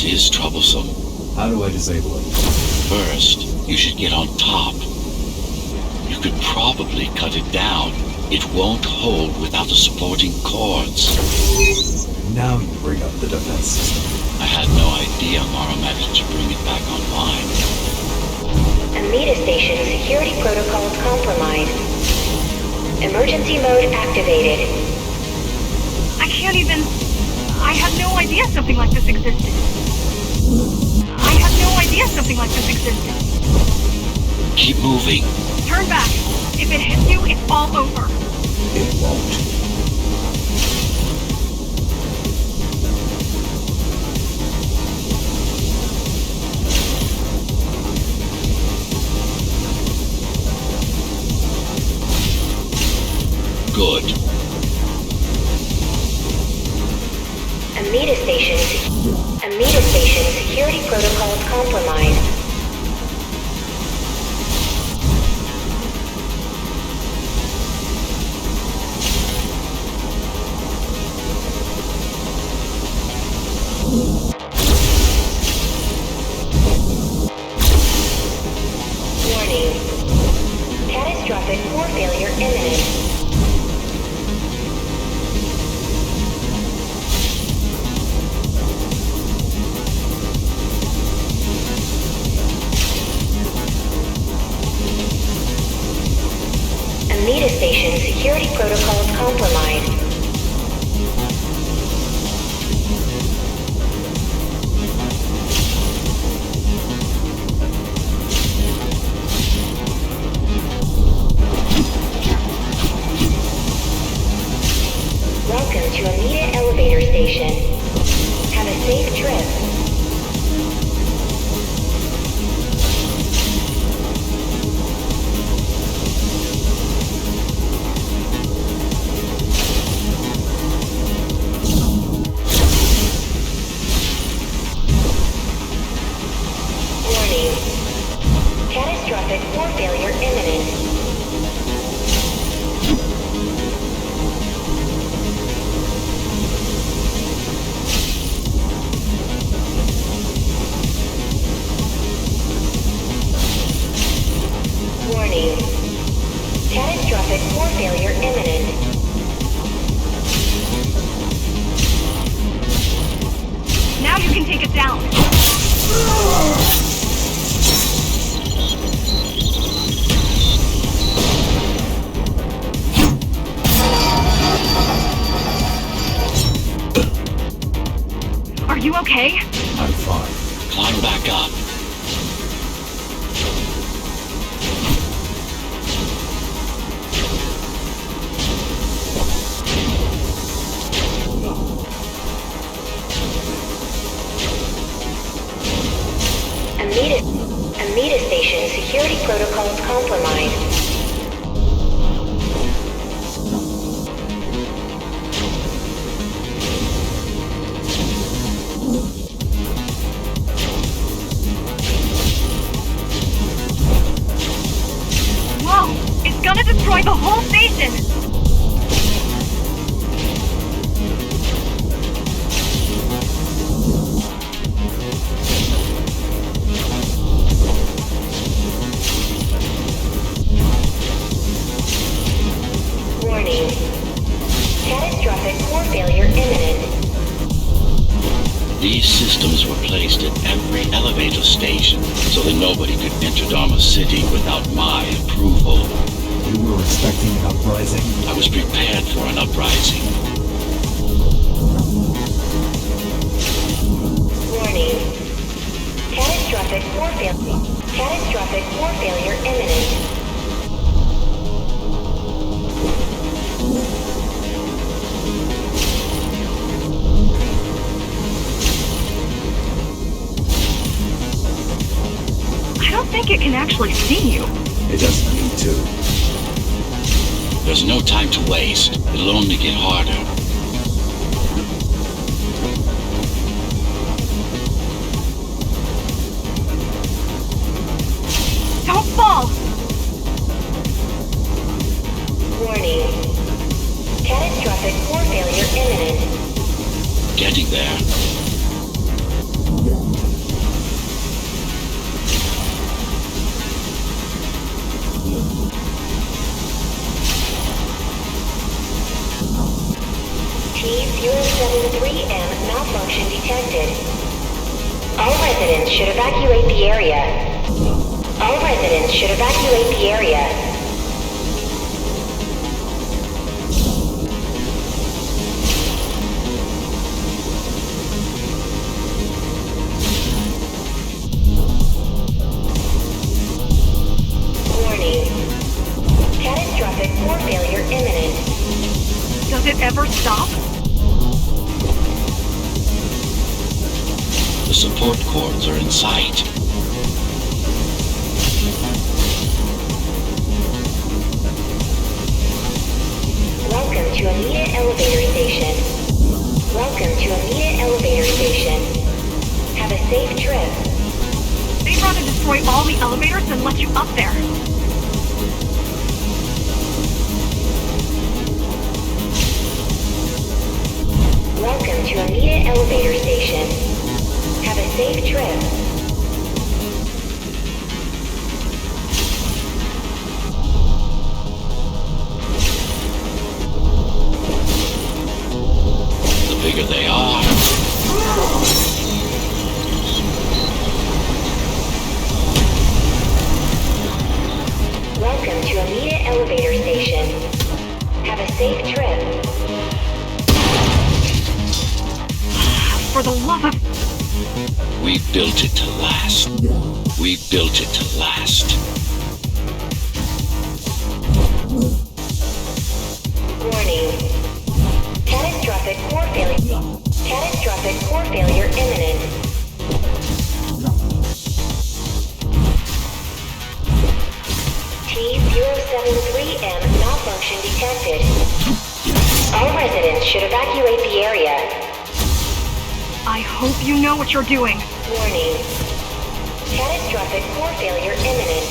This is troublesome. How do I disable it? First, you should get on top. You could probably cut it down. It won't hold without the supporting cords. Now you bring up the defense system. I had no idea Mara managed to bring it back online. Amida Station security protocols compromised. Emergency mode activated. I had no idea something like this existed. Keep moving. Turn back. If it hits you, it's all over. It won't. Good. Amida Station security protocols compromised. Warning. Catastrophic core failure imminent. Amida Station security protocols compromised. Welcome to Amida Elevator Station. Have a safe trip. Warning. Catastrophic core failure imminent. Warning. Catastrophic core failure imminent. Now you can take it down. Are you okay? I'm fine. Climb back up. Amida Station security protocols compromised. Whoa! It's gonna destroy the whole station! Warning. Catastrophic core failure imminent. These systems were placed at every elevator station so that nobody could enter Dharma City without my approval. You were expecting an uprising? I was prepared for an uprising. Warning. Catastrophic core failure imminent. I don't think it can actually see you. It doesn't need to. There's no time to waste. It'll only get harder. Don't fall! Warning. Catastrophic core failure imminent. Getting there. T-073M malfunction detected. All residents should evacuate the area. All residents should evacuate the area. Warning. Catastrophic core failure imminent. Does it ever stop? The support cords are in sight. Welcome to Amita Elevator Station. Welcome to Amita Elevator Station. Have a safe trip. They'd rather destroy all the elevators than let you up there. Welcome to Amita Elevator Station. Have a safe trip. The bigger they are, Welcome to Amita Elevator Station. Have a safe trip. For the love of... we built it to last. We built it to last. Warning. Catastrophic core failure. Catastrophic core failure imminent. T-073M malfunction detected. All residents should evacuate the area. I hope you know what you're doing. Warning. Catastrophic core failure imminent.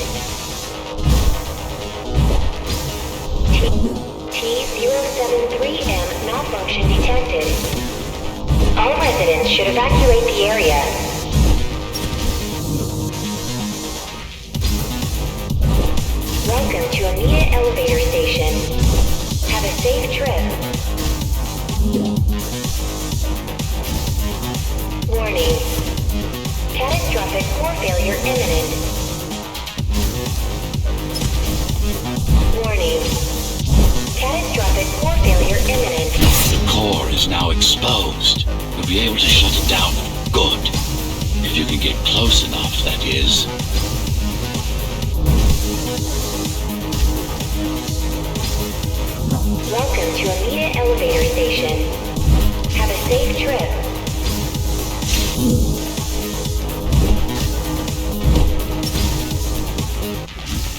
T-073M malfunction detected. All residents should evacuate the area. Welcome to Amita Elevator Station. Have a safe trip. Warning. Catastrophic core failure imminent. Warning. Catastrophic core failure imminent. The core is now exposed. You'll be able to shut it down for good. If you can get close enough, that is. Welcome to Amita Elevator Station. Have a safe trip.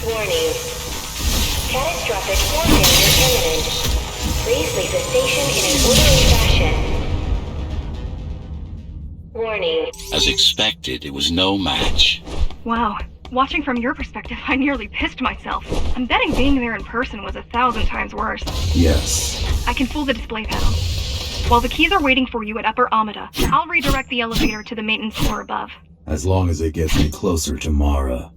Warning. Catastrophic core failure imminent. Please leave the station in an orderly fashion. Warning. As expected, it was no match. Wow. Watching from your perspective, I nearly pissed myself. I'm betting being there in person was 1,000 times worse. Yes. I can fool the display panel. While the keys are waiting for you at Upper Amida, I'll redirect the elevator to the maintenance floor above. As long as it gets me closer to Mara.